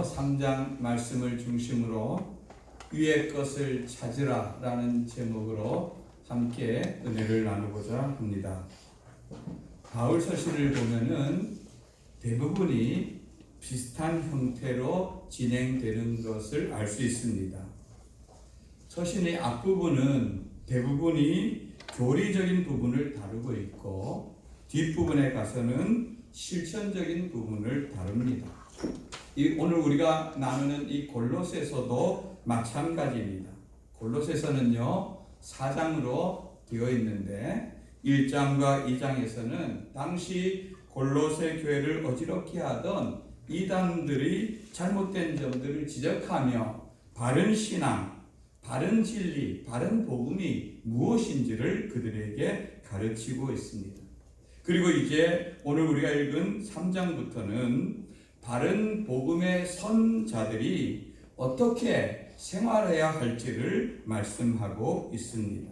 요한일서 3장 말씀을 중심으로 위의 것을 찾으라 라는 제목으로 함께 은혜를 나누고자 합니다. 바울 서신을 보면은 대부분이 비슷한 형태로 진행되는 것을 알 수 있습니다. 서신의 앞부분은 대부분이 교리적인 부분을 다루고 있고 뒷부분에 가서는 실천적인 부분을 다룹니다. 오늘 우리가 나누는 이 골로새서도 마찬가지입니다. 골로새서는요 4장으로 되어 있는데 1장과 2장에서는 당시 골로새 교회를 어지럽게 하던 이단들이 잘못된 점들을 지적하며 바른 신앙, 바른 진리, 바른 복음이 무엇인지를 그들에게 가르치고 있습니다. 그리고 이제 오늘 우리가 읽은 3장부터는 바른 복음의 선자들이 어떻게 생활해야 할지를 말씀하고 있습니다.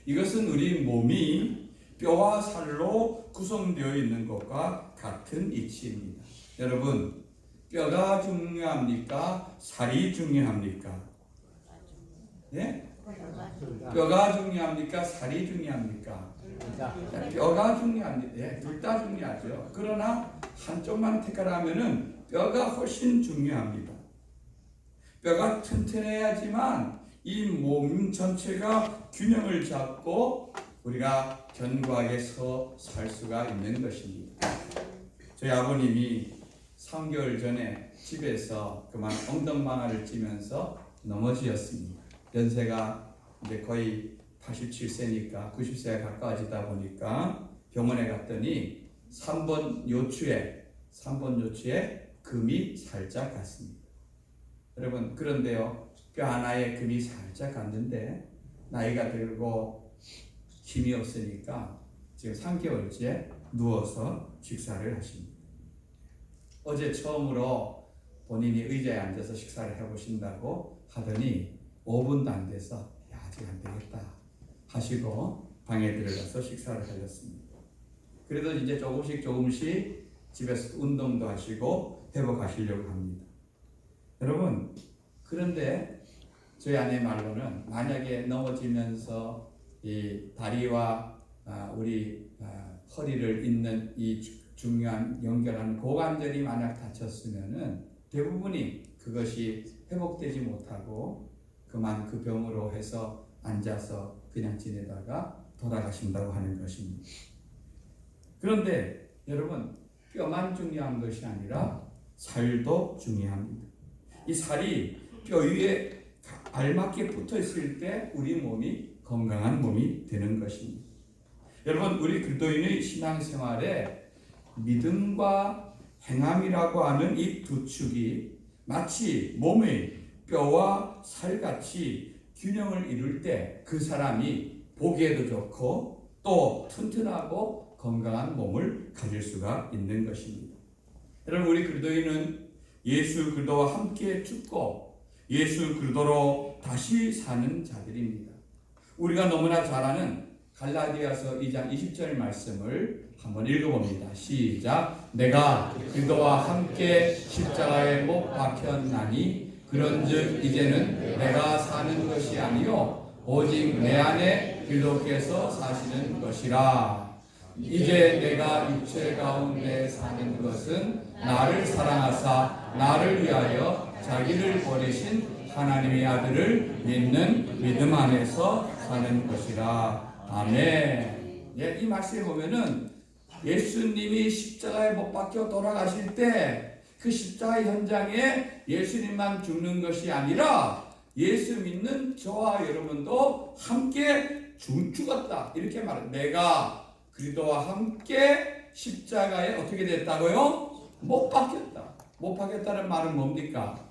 이것은 우리 몸이 뼈와 살로 구성되어 있는 것과 같은 이치입니다. 여러분, 뼈가 중요합니까? 살이 중요합니까? 네? 뼈가 중요합니까? 살이 중요합니까? 뼈가 중요합니다. 네, 둘 다 중요하죠. 그러나 한쪽만 택하라면은 뼈가 훨씬 중요합니다. 뼈가 튼튼해야지만 이 몸 전체가 균형을 잡고 우리가 견고하게 살 수가 있는 것입니다. 저희 아버님이 3개월 전에 집에서 그만 엉덩방아를 찌면서 넘어지었습니다. 연세가 이제 거의 87세니까 90세가 가까워지다 보니까 병원에 갔더니 3번 요추에 금이 살짝 갔습니다. 여러분, 그런데요, 뼈 하나에 금이 살짝 갔는데 나이가 들고 힘이 없으니까 지금 3개월째 누워서 식사를 하십니다. 어제 처음으로 본인이 의자에 앉아서 식사를 해보신다고 하더니 5분도 안 돼서 아직 안 되겠다 하시고 방에 들어가서 식사를 하셨습니다. 그래도 이제 조금씩 집에서 운동도 하시고 회복하시려고 합니다. 여러분, 그런데 저희 아내 말로는 만약에 넘어지면서 이 다리와 우리 허리를 잇는 이 중요한 연결하는 고관절이 만약 다쳤으면은 대부분이 그것이 회복되지 못하고 그만 그 병으로 해서 앉아서 그냥 지내다가 돌아가신다고 하는 것입니다. 그런데 여러분, 뼈만 중요한 것이 아니라 살도 중요합니다. 이 살이 뼈 위에 알맞게 붙어 있을 때 우리 몸이 건강한 몸이 되는 것입니다. 여러분, 우리 그리스도인의 신앙생활에 믿음과 행함이라고 하는 이 두 축이 마치 몸의 뼈와 살같이 균형을 이룰 때 그 사람이 보기에도 좋고 또 튼튼하고 건강한 몸을 가질 수가 있는 것입니다. 여러분, 우리 그리스도인은 예수 그리스도와 함께 죽고 예수 그리스도로 다시 사는 자들입니다. 우리가 너무나 잘 아는 갈라디아서 2장 20절 말씀을 한번 읽어봅니다. 시작. 내가 그리스도와 함께 십자가에 못 박혔나니 그런즉 이제는 내가 사는 것이 아니요 오직 내 안에 그리스도께서 사시는 것이라. 이제 내가 육체 가운데 사는 것은 나를 사랑하사 나를 위하여 자기를 버리신 하나님의 아들을 믿는 믿음 안에서 사는 것이라. 아멘. 예, 이 말씀에 보면은 예수님이 십자가에 못 박혀 돌아가실 때 그 십자가 현장에 예수님만 죽는 것이 아니라 예수 믿는 저와 여러분도 함께 죽었다 이렇게 말해요. 내가 그리스도와 함께 십자가에 어떻게 됐다고요? 못 박혔다. 못 박혔다는 말은 뭡니까?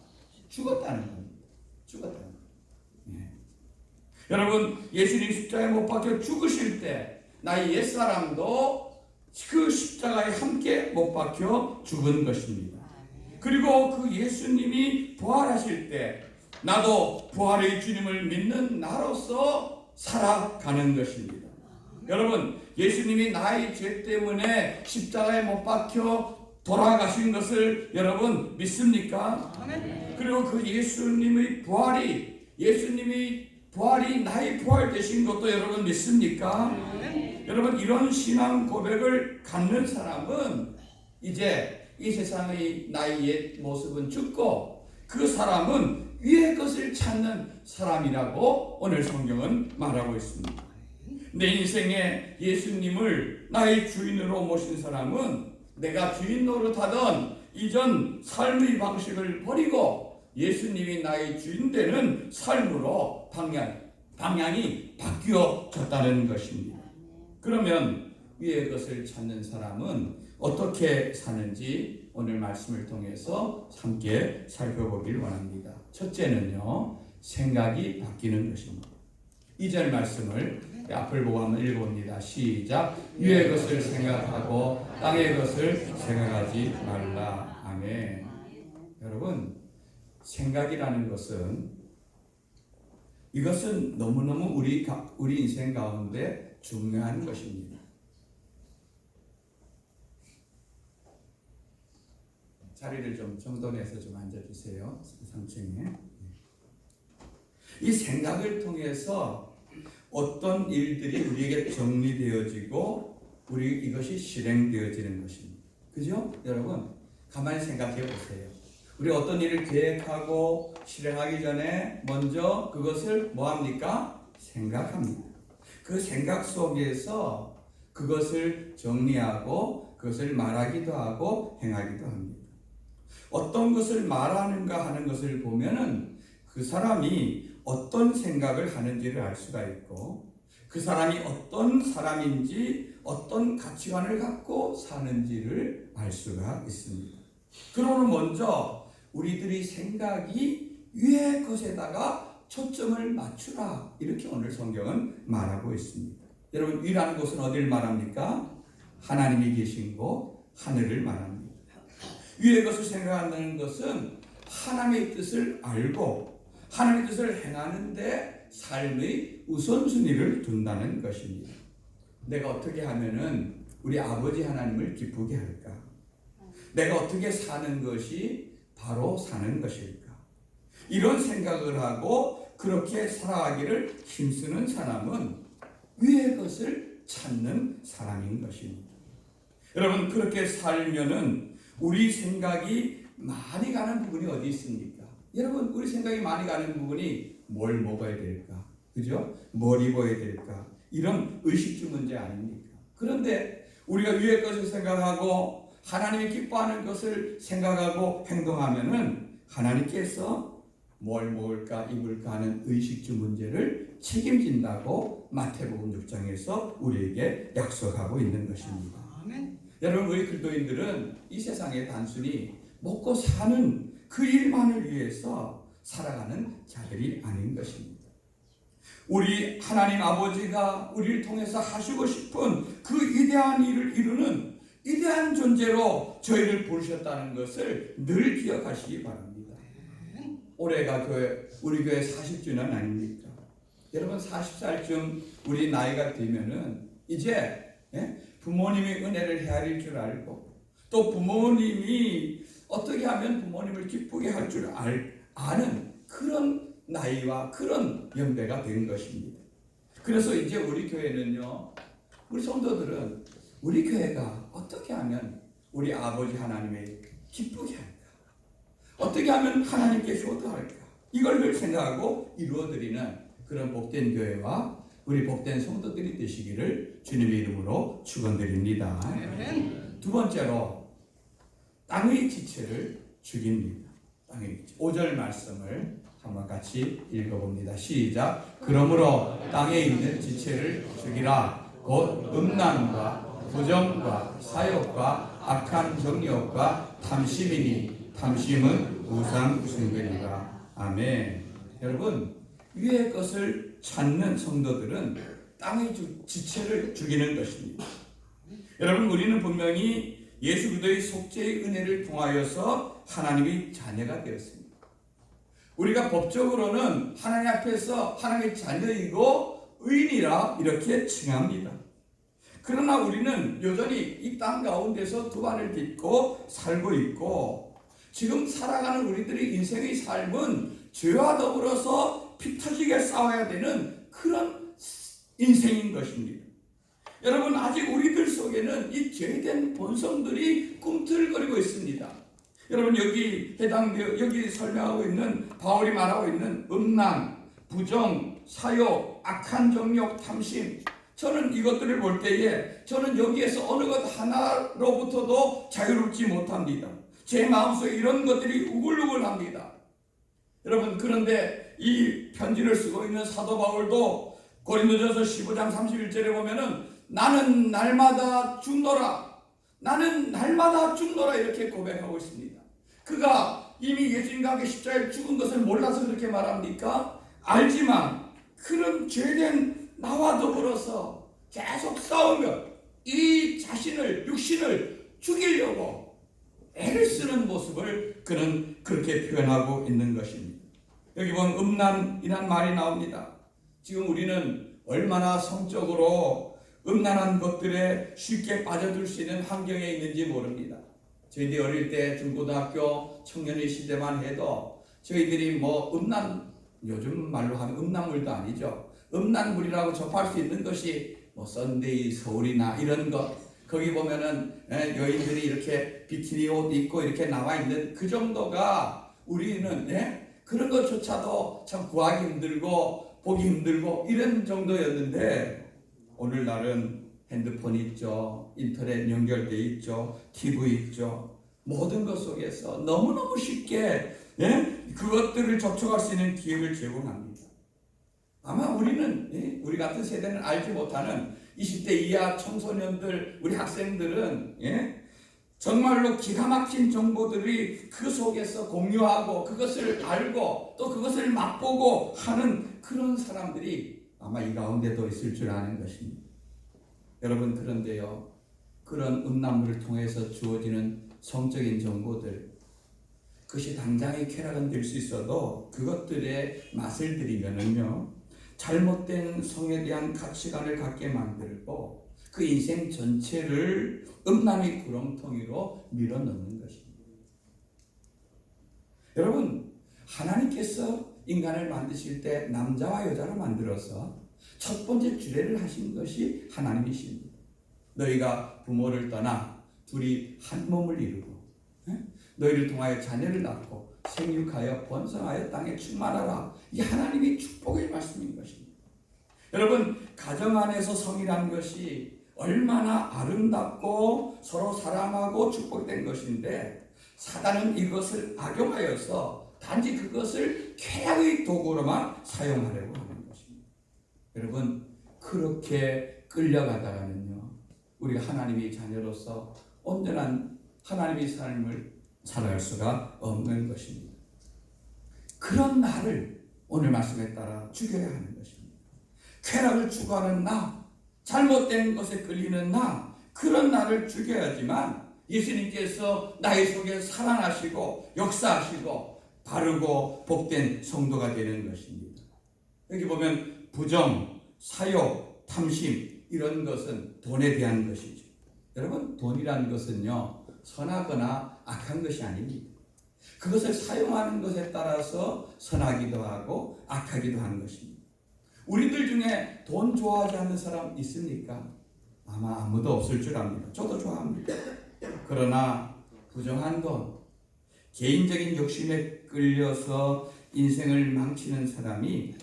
죽었다는 겁니다. 죽었다는 겁니다. 예. 여러분, 예수님 십자가에 못 박혀 죽으실 때 나의 옛사람도 그 십자가에 함께 못 박혀 죽은 것입니다. 그리고 그 예수님이 부활하실 때 나도 부활의 주님을 믿는 나로서 살아가는 것입니다. 여러분, 예수님이 나의 죄 때문에 십자가에 못 박혀 돌아가신 것을 여러분 믿습니까? 그리고 그 예수님이 부활이 나의 부활 되신 것도 여러분 믿습니까? 여러분 이런 신앙 고백을 갖는 사람은 이제 이 세상의 나의 옛 모습은 죽고 그 사람은 위의 것을 찾는 사람이라고 오늘 성경은 말하고 있습니다. 내 인생에 예수님을 나의 주인으로 모신 사람은 내가 주인 노릇하던 이전 삶의 방식을 버리고 예수님이 나의 주인 되는 삶으로 방향이 바뀌어졌다는 것입니다. 그러면 위의 것을 찾는 사람은 어떻게 사는지 오늘 말씀을 통해서 함께 살펴보길 원합니다. 첫째는요, 생각이 바뀌는 것입니다. 2절 말씀을 앞을 보고 한번 읽어봅니다. 시작. 위의 것을 생각하고 땅의 것을 생각하지 말라. 아멘. 여러분, 생각이라는 것은 이것은 너무너무 우리 인생 가운데 중요한 것입니다. 자리를 좀 정돈해서 좀 앉아주세요. 3층에. 이 생각을 통해서 어떤 일들이 우리에게 정리되어지고 이것이 실행되어지는 것입니다. 그죠? 여러분 가만히 생각해 보세요. 우리 어떤 일을 계획하고 실행하기 전에 먼저 그것을 뭐합니까? 생각합니다. 그 생각 속에서 그것을 정리하고 그것을 말하기도 하고 행하기도 합니다. 어떤 것을 말하는가 하는 것을 보면은 그 사람이 어떤 생각을 하는지를 알 수가 있고 그 사람이 어떤 사람인지 어떤 가치관을 갖고 사는지를 알 수가 있습니다. 그러면 먼저 우리들이 생각이 위의 것에다가 초점을 맞추라 이렇게 오늘 성경은 말하고 있습니다. 여러분 위라는 것은 어디를 말합니까? 하나님이 계신 곳 하늘을 말합니다. 위의 것을 생각한다는 것은 하나님의 뜻을 알고 하나님의 뜻을 행하는데 삶의 우선순위를 둔다는 것입니다. 내가 어떻게 하면은 우리 아버지 하나님을 기쁘게 할까? 내가 어떻게 사는 것이 바로 사는 것일까? 이런 생각을 하고 그렇게 살아가기를 힘쓰는 사람은 위의 것을 찾는 사람인 것입니다. 여러분 그렇게 살면은 우리 생각이 많이 가는 부분이 어디 있습니까? 여러분 우리 생각이 많이 가는 부분이 뭘 먹어야 될까? 그죠? 뭘 입어야 될까? 이런 의식주 문제 아닙니까? 그런데 우리가 위의 것을 생각하고 하나님이 기뻐하는 것을 생각하고 행동하면은 하나님께서 뭘 먹을까 입을까 하는 의식주 문제를 책임진다고 마태복음 6장에서 우리에게 약속하고 있는 것입니다. 아멘. 여러분 우리 그리스도인들은 이 세상에 단순히 먹고 사는 그 일만을 위해서 살아가는 자들이 아닌 것입니다. 우리 하나님 아버지가 우리를 통해서 하시고 싶은 그 위대한 일을 이루는 위대한 존재로 저희를 부르셨다는 것을 늘 기억하시기 바랍니다. 올해가 우리 교회 40주년 아닙니까? 여러분 40살쯤 우리 나이가 되면은 이제 부모님의 은혜를 헤아릴 줄 알고 또 부모님이 어떻게 하면 부모님을 기쁘게 할 줄 아는 그런 나이와 그런 연배가 된 것입니다. 그래서 이제 우리 교회는요, 우리 성도들은 우리 교회가 어떻게 하면 우리 아버지 하나님을 기쁘게 할까? 어떻게 하면 하나님께 효도할까? 이걸 늘 생각하고 이루어드리는 그런 복된 교회와 우리 복된 성도들이 되시기를 주님의 이름으로 축원드립니다. 두 번째로 땅의 지체를 죽입니다. 땅의 지체. 5절 말씀을 한번 같이 읽어봅니다. 시작. 그러므로 땅에 있는 지체를 죽이라. 곧 음란과 부정과 사욕과 악한 정욕과 탐심이니 탐심은 우상 숭배니라. 아멘. 여러분 위의 것을 찾는 성도들은 땅의 지체를 죽이는 것입니다. 여러분 우리는 분명히 예수 그리스도의 속죄의 은혜를 통하여서 하나님의 자녀가 되었습니다. 우리가 법적으로는 하나님 앞에서 하나님의 자녀이고 의인이라 이렇게 칭합니다. 그러나 우리는 여전히 이 땅 가운데서 두 발을 딛고 살고 있고, 지금 살아가는 우리들의 인생의 삶은 죄와 더불어서 피 터지게 싸워야 되는 그런 인생인 것입니다. 여러분, 아직 우리들 속에는 이 죄된 본성들이 꿈틀거리고 있습니다. 여러분, 여기 설명하고 있는, 바울이 말하고 있는 음란, 부정, 사욕, 악한 정욕, 탐심, 저는 이것들을 볼 때에 저는 여기에서 어느 것 하나로부터도 자유롭지 못합니다. 제 마음속에 이런 것들이 우글우글합니다. 여러분, 그런데 이 편지를 쓰고 있는 사도 바울도 고린도전서 15장 31절에 보면은 나는 날마다 죽노라, 나는 날마다 죽노라, 이렇게 고백하고 있습니다. 그가 이미 예수님과 함께 십자가에 죽은 것을 몰라서 그렇게 말합니까? 알지만 그런 죄된 나와 더불어서 계속 싸우며 이 자신을, 육신을 죽이려고 애를 쓰는 모습을 그는 그렇게 표현하고 있는 것입니다. 여기 보면 음란이란 말이 나옵니다. 지금 우리는 얼마나 성적으로 음란한 것들에 쉽게 빠져들 수 있는 환경에 있는지 모릅니다. 저희들이 어릴 때 중고등학교 청년의 시대만 해도 저희들이 요즘 말로 하면 음란물도 아니죠. 음란물이라고 접할 수 있는 것이 썬데이 서울이나 이런 것, 거기 보면은 여인들이 이렇게 비키니 옷 입고 이렇게 나와 있는 그 정도가, 우리는 그런 것조차도 참 구하기 힘들고 보기 힘들고 이런 정도였는데, 오늘날은 핸드폰이 있죠, 인터넷 연결돼 있죠, TV 있죠. 모든 것 속에서 너무너무 쉽게 그것들을 접촉할 수 있는 기회를 제공합니다. 아마 우리 같은 세대는 알지 못하는 20대 이하 청소년들, 우리 학생들은 정말로 기가 막힌 정보들이 그 속에서 공유하고 그것을 알고 또 그것을 맛보고 하는 그런 사람들이 아마 이 가운데도 있을 줄 아는 것입니다. 여러분, 그런데요, 그런 음란물을 통해서 주어지는 성적인 정보들, 그것이 당장의 쾌락은 될 수 있어도 그것들의 맛을 들이면은요, 잘못된 성에 대한 가치관을 갖게 만들고 그 인생 전체를 음란의 구렁텅이로 밀어넣는 것입니다. 여러분, 하나님께서 인간을 만드실 때 남자와 여자로 만들어서 첫 번째 주례를 하신 것이 하나님이십니다. 너희가 부모를 떠나 둘이 한 몸을 이루고 너희를 통하여 자녀를 낳고 생육하여 번성하여 땅에 충만하라. 이 하나님의 축복의 말씀인 것입니다. 여러분, 가정 안에서 성이라는 것이 얼마나 아름답고 서로 사랑하고 축복된 것인데, 사단은 이것을 악용하여서 단지 그것을 쾌락의 도구로만 사용하려고 하는 것입니다. 여러분, 그렇게 끌려가다가는요, 우리가 하나님의 자녀로서 온전한 하나님의 삶을 살아갈 수가 없는 것입니다. 그런 나를 오늘 말씀에 따라 죽여야 하는 것입니다. 쾌락을 추구하는 나, 잘못된 것에 끌리는 나, 그런 나를 죽여야지만 예수님께서 나의 속에 살아나시고 역사하시고 바르고 복된 성도가 되는 것입니다. 여기 보면 부정, 사욕, 탐심, 이런 것은 돈에 대한 것이죠. 여러분, 돈이라는 것은요, 선하거나 악한 것이 아닙니다. 그것을 사용하는 것에 따라서 선하기도 하고 악하기도 하는 것입니다. 우리들 중에 돈 좋아하지 않는 사람 있습니까? 아마 아무도 없을 줄 압니다. 저도 좋아합니다. 그러나 부정한 돈, 개인적인 욕심에 끌려서 인생을 망치는 사람이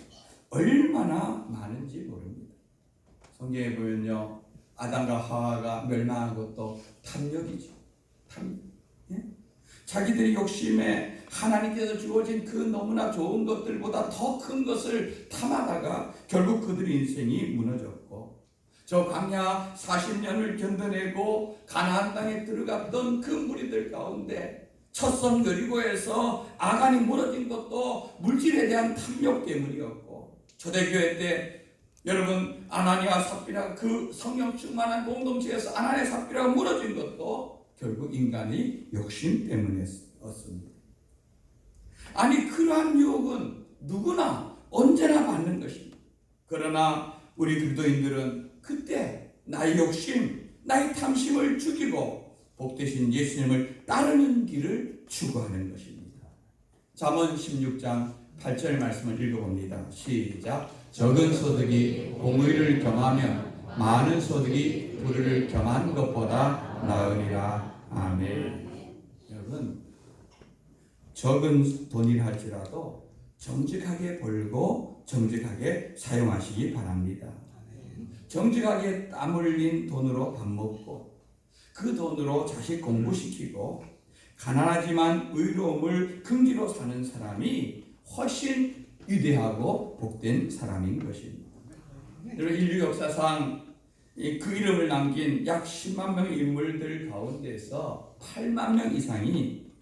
얼마나 많은지 모릅니다. 성경에 보면요, 아담과 하와가 멸망한 것도 탐욕이죠. 자기들이 욕심에 하나님께서 주어진 그 너무나 좋은 것들보다 더 큰 것을 탐하다가 결국 그들의 인생이 무너졌고, 저 광야 40년을 견뎌내고 가나안 땅에 들어갔던 그 무리들 가운데 첫선 여리고에서 아간이 무너진 것도 물질에 대한 탐욕 때문이었고, 초대교회 때 여러분, 아나니아 삽비라, 그 성령 충만한 공동체에서 아나니아 삽비라가 무너진 것도 결국 인간이 욕심 때문이었습니다. 아니, 그러한 유혹은 누구나 언제나 받는 것입니다. 그러나 우리 그리스도인들은 그때 나의 욕심, 나의 탐심을 죽이고 복되신 예수님을 따르는 길을 추구하는 것입니다. 잠언 16장 8절 말씀을 읽어봅니다. 시작. 적은 소득이 공의를 겸하면 많은 소득이 불의를 겸한 것보다 나으리라. 아멘. 여러분, 적은 돈이라 할지라도 정직하게 벌고 정직하게 사용하시기 바랍니다. 정직하게 땀 흘린 돈으로 밥 먹고 그 돈으로 자식 공부시키고 가난하지만 의로움을 긍지로 사는 사람이 훨씬 위대하고 복된 사람인 것입니다. 여러분, 인류 역사상 그 이름을 남긴 약 10만 명의 인물들 가운데서 8만 명 이상이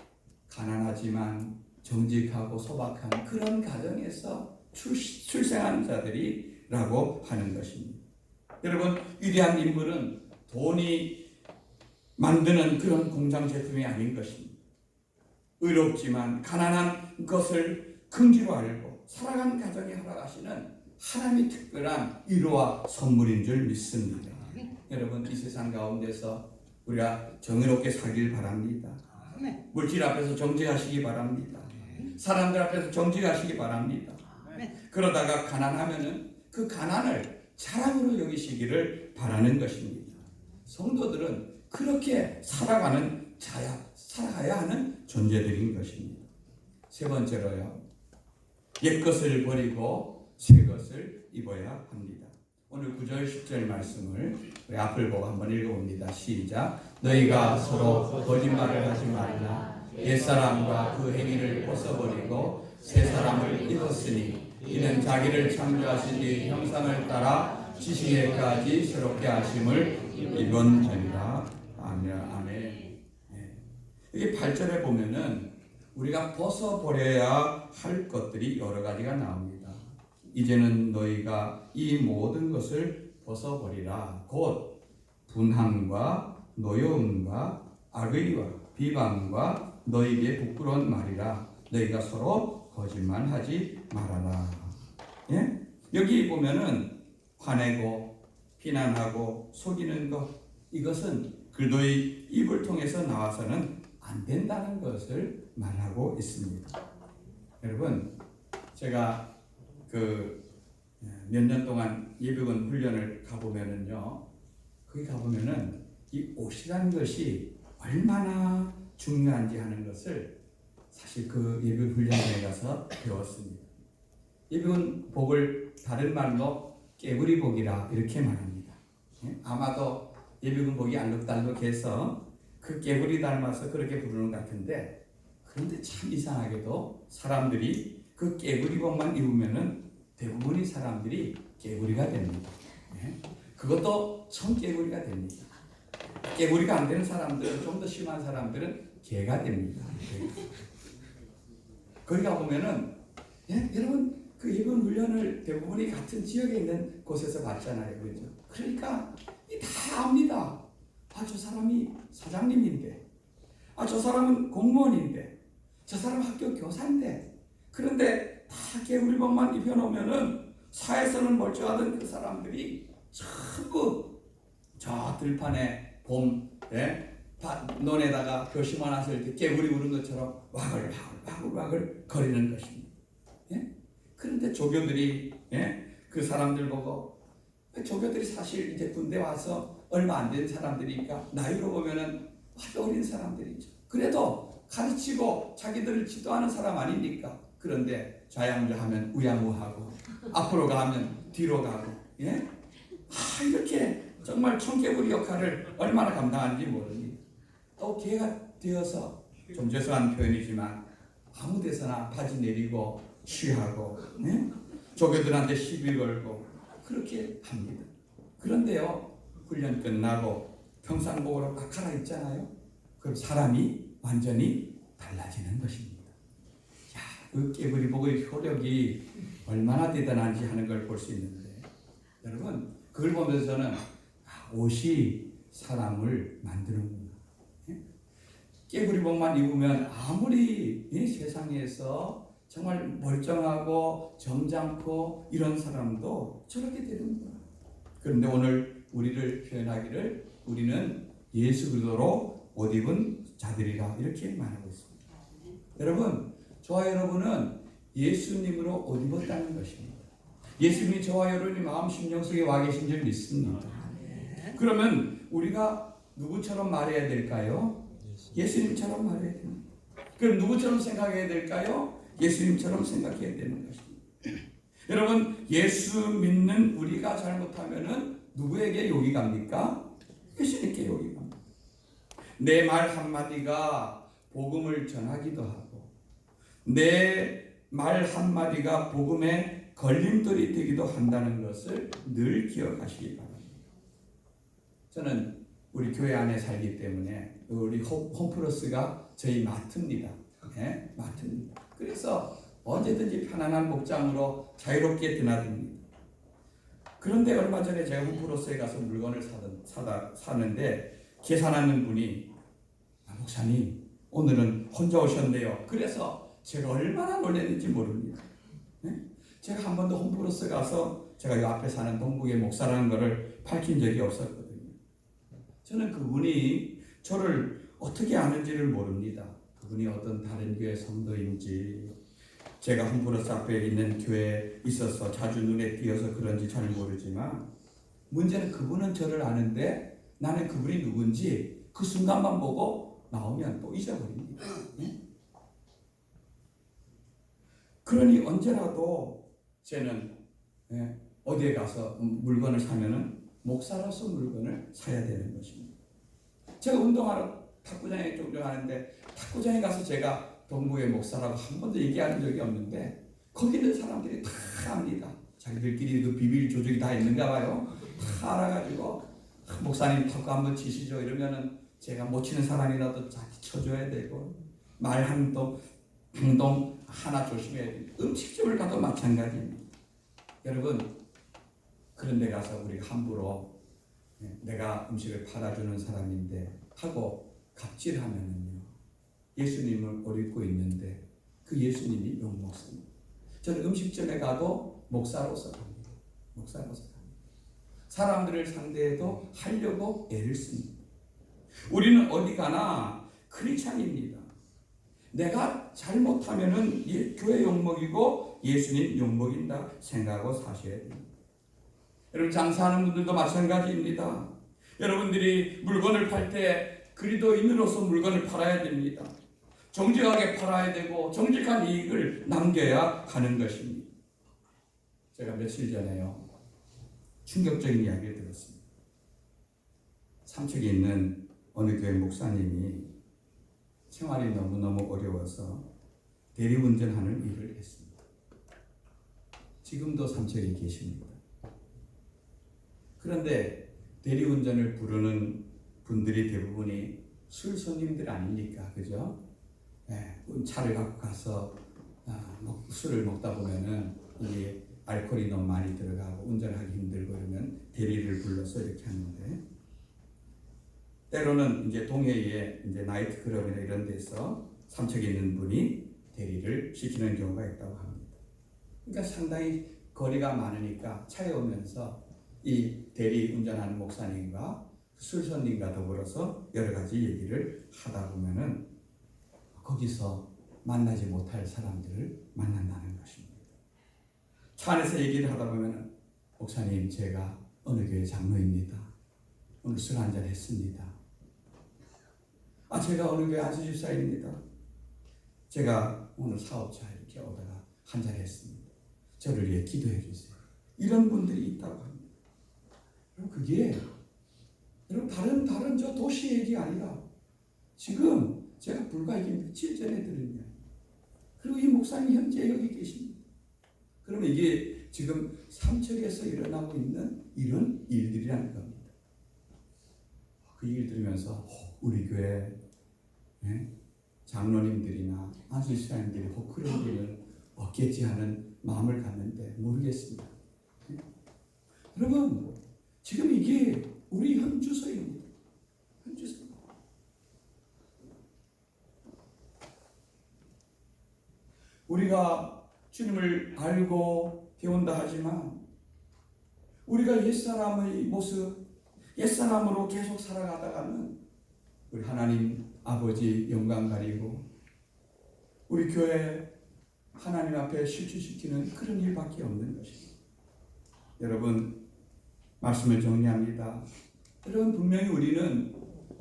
가난하지만 정직하고 소박한 그런 가정에서 출생한 자들이라고 하는 것입니다. 여러분, 위대한 인물은 돈이 만드는 그런 공장 제품이 아닌 것입니다. 의롭지만 가난한 것을 긍지로 알고 살아간 가정에 허락하시는 하나님의 특별한 위로와 선물인 줄 믿습니다. 여러분, 이 세상 가운데서 우리가 정의롭게 살길 바랍니다. 물질 앞에서 정직하시기 바랍니다. 사람들 앞에서 정직하시기 바랍니다. 그러다가 가난하면은 그 가난을 자랑으로 여기시기를 바라는 것입니다. 성도들은 그렇게 살아가야 하는 존재들인 것입니다. 세 번째로요, 옛것을 버리고 새 것을 입어야 합니다. 오늘 9절 10절 말씀을 우리 앞을 보고 한번 읽어봅니다. 시작. 너희가 서로 거짓말을 하지 말라. 옛사람과 그 행위를 벗어버리고 새 사람을 입었으니 이는 자기를 창조하신 이 형상을 따라 지식에까지 새롭게 하심을 입은 자니라. 아멘. 아멘. 여기 8절에 보면은 우리가 벗어버려야 할 것들이 여러 가지가 나옵니다. 이제는 너희가 이 모든 것을 벗어버리라. 곧 분함과 노여움과 악의와 비방과 너희에게 부끄러운 말이라. 너희가 서로 거짓말하지 말아라. 예? 여기 보면은 화내고 비난하고 속이는 것, 이것은 그들의 입을 통해서 나와서는 안 된다는 것을 말하고 있습니다. 여러분, 제가 몇 년 동안 예비군 훈련을 가보면은요, 거기 가보면은 이 옷이라는 것이 얼마나 중요한지 하는 것을 사실 그 예비군 훈련장에 가서 배웠습니다. 예비군 복을 다른 말로 깨구리복이라 이렇게 말합니다. 아마도 예비군 복이 알록달록해서 그 깨구리 닮아서 그렇게 부르는 것 같은데, 그런데 참 이상하게도 사람들이 그 깨구리복만 입으면은 대부분의 사람들이 깨구리가 됩니다. 그것도 청깨구리가 됩니다. 깨구리가 안 되는 사람들은, 좀 더 심한 사람들은 개가 됩니다. 거기 가보면은, 여러분, 그 예비군 훈련을 대부분이 같은 지역에 있는 곳에서 봤잖아요. 그렇죠? 그러니까 다 압니다. 아, 저 사람이 사장님인데, 아, 저 사람은 공무원인데, 저 사람은 학교 교사인데, 그런데 다 개구리복만 입혀놓으면은 사회에서는 멀쩡하던 그 사람들이 전부 저 들판에 논에다가 교시만 와서 이렇게 개구리 우는 것처럼 와글와글 거리는 것입니다. 그런데 조교들이 그 사람들 보고, 조교들이 사실 이제 군대 와서 얼마 안 된 사람들이니까 나이로 보면은 아주 어린 사람들이죠. 그래도 가르치고 자기들을 지도하는 사람 아닙니까? 그런데 좌양우하면 우양우하고 앞으로 가면 뒤로 가고, 이렇게 정말 청개구리 역할을 얼마나 감당하는지 모릅니다. 또 개가 되어서, 좀 죄송한 표현이지만 아무 데서나 바지 내리고 취하고, 조교들한테 시비 걸고 그렇게 합니다. 그런데요, 훈련 끝나고 평상복으로 딱 갈아입잖아요. 그럼 사람이 완전히 달라지는 것입니다. 야, 그 깨구리복의 효력이 얼마나 대단한지 하는 걸 볼 수 있는데, 여러분, 그걸 보면서 저는 옷이 사람을 만드는구나. 깨구리복만 입으면 아무리 이 세상에서 정말 멀쩡하고 점잖고 이런 사람도 저렇게 되는구나. 그런데 오늘 우리를 표현하기를 우리는 예수 그리스도로 옷 입은 자들이라 이렇게 말하고 있습니다. 여러분, 저와 여러분은 예수님으로 옷 입었다는 것입니다. 예수님이 저와 여러분이 마음 심령 속에 와 계신 줄 믿습니다. 그러면 우리가 누구처럼 말해야 될까요? 예수님처럼 말해야 됩니다. 그럼 누구처럼 생각해야 될까요? 예수님처럼 생각해야 되는 것입니다. 여러분, 예수 믿는 우리가 잘못하면은 누구에게 욕이 갑니까? 예수님께 욕이 갑니다. 내 말 한마디가 복음을 전하기도 하고 내 말 한마디가 복음의 걸림돌이 되기도 한다는 것을 늘 기억하시기 바랍니다. 저는 우리 교회 안에 살기 때문에 우리 홈플러스가 저희 마트입니다. 네? 마트입니다. 그래서 언제든지 편안한 목장으로 자유롭게 드나듭니다. 그런데 얼마 전에 제가 홈플러스에 가서 물건을 사는데 계산하는 분이 목사님 오늘은 혼자 오셨네요. 그래서 제가 얼마나 놀랐는지 모릅니다. 네? 제가 한 번도 홈플러스 가서 제가 이 앞에 사는 동국의 목사라는 것을 밝힌 적이 없었거든요. 저는 그분이 저를 어떻게 아는지를 모릅니다. 그분이 어떤 다른 교회 성도인지 제가 홈플러스 앞에 있는 교회에 있어서 자주 눈에 띄어서 그런지 잘 모르지만 문제는 그분은 저를 아는데 나는 그분이 누군지 그 순간만 보고 나오면 또 잊어버립니다. 네? 그러니 언제라도 저는 어디에 가서 물건을 사면은 목사로서 물건을 사야 되는 것입니다. 제가 운동하러 탁구장에 종종 하는데 탁구장에 가서 제가 동부의 목사라고 한 번도 얘기한 적이 없는데 거기 있는 사람들이 다 압니다. 자기들끼리 그 비밀 조직이 다 있는가 봐요. 다 알아가지고 목사님 탁구 한번 치시죠 이러면은 제가 못 치는 사람이라도 쳐줘야 되고 말 행동 하나 조심해야 됩니다. 음식점을 가도 마찬가지입니다. 여러분, 그런 데 가서 우리가 함부로 내가 음식을 팔아주는 사람인데 하고 갑질하면은요 예수님을 옷 입고 있는데 그 예수님이 욕먹습니다. 저는 음식점에 가도 목사로서 갑니다. 목사로서 갑니다. 사람들을 상대해도 하려고 애를 씁니다. 우리는 어디 가나 크리스찬입니다. 내가 잘못하면은 교회 욕먹이고 예수님 욕먹인다 생각하고 사셔야 됩니다. 여러분, 장사하는 분들도 마찬가지입니다. 여러분들이 물건을 팔 때 그리스도인으로서 물건을 팔아야 됩니다. 정직하게 팔아야 되고 정직한 이익을 남겨야 하는 것입니다. 제가 며칠 전에요 충격적인 이야기를 들었습니다. 삼척에 있는 어느 교회 목사님이 생활이 너무너무 어려워서 대리운전하는 일을 했습니다. 지금도 삼척에 계십니다. 그런데 대리운전을 부르는 분들이 대부분이 술 손님들 아닙니까? 그죠? 차를 갖고 가서 술을 먹다 보면은 이게 알코올이 너무 많이 들어가고 운전하기 힘들고 이러면 대리를 불러서 이렇게 하는데 때로는 이제 동해에 이제 나이트 클럽이나 이런 데서 삼척에 있는 분이 대리를 시키는 경우가 있다고 합니다. 그러니까 상당히 거리가 많으니까 차에 오면서 이 대리 운전하는 목사님과 술 손님과 더불어서 여러 가지 얘기를 하다 보면은 거기서 만나지 못할 사람들을 만난다는 것입니다. 차 안에서 얘기를 하다 보면은 목사님 제가 어느 교회 장로입니다. 오늘 술 한잔 했습니다. 제가 어느 교회 안수집사입니다. 제가 오늘 사업차 이렇게 오다가 한잔 했습니다. 저를 위해 기도해 주세요. 이런 분들이 있다고 합니다. 그럼 그게 여러분 다른 저 도시 얘기 아니라 지금 제가 불과 이게 며칠 전에 들은 이야기. 그리고 이 목사님 현재 여기 계십니다. 그러면 이게 지금 삼척에서 일어나고 있는 이런 일들이라는 겁니다. 그 얘기를 들으면서 우리 교회 장로님들이나 안수집사님들이 혹 그런 일은 없겠지 하는 마음을 갖는데 모르겠습니다. 여러분, 지금 이게 우리 현주소입니다. 현주소. 우리가 주님을 알고 배운다 하지만 우리가 옛사람의 모습, 옛사람으로 계속 살아가다가는 우리 하나님 아버지 영광 가리고 우리 교회 하나님 앞에 실추시키는 그런 일밖에 없는 것입니다. 여러분, 말씀을 정리합니다. 여러분, 분명히 우리는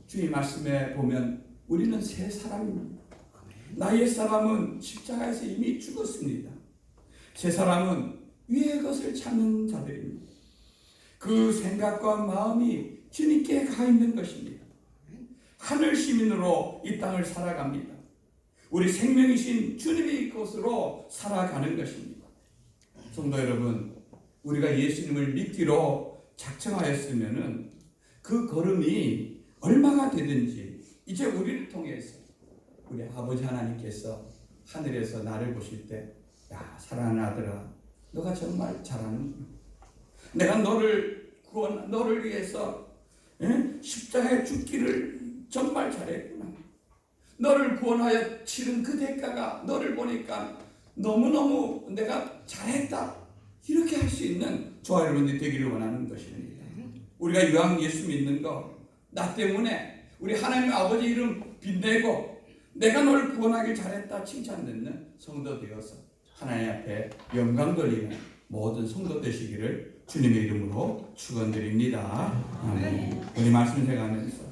주의 말씀에 보면 우리는 새 사람입니다. 나의 사람은 십자가에서 이미 죽었습니다. 새 사람은 위의 것을 찾는 자들입니다. 그 생각과 마음이 주님께 가 있는 것입니다. 하늘 시민으로 이 땅을 살아갑니다. 우리 생명이신 주님의 것으로 살아가는 것입니다. 성도 여러분, 우리가 예수님을 믿기로 작정하였으면은 그 걸음이 얼마가 되든지 이제 우리를 통해서 우리 아버지 하나님께서 하늘에서 나를 보실 때, 야, 사랑하는 아들아, 너가 정말 잘하는구나. 내가 너를 위해서 십자가에 죽기를 정말 잘했구나. 너를 구원하여 치른 그 대가가 너를 보니까 너무너무 내가 잘했다. 이렇게 할 수 있는 저와 여러분들이 되기를 원하는 것입니다. 우리가 이왕 예수 믿는 거, 나 때문에 우리 하나님 아버지 이름 빛내고 내가 너를 구원하길 잘했다 칭찬 듣는 성도 되어서 하나님 앞에 영광 돌리는 모든 성도 되시기를 주님의 이름으로 축원드립니다. 아멘. 우리 말씀 생각하면서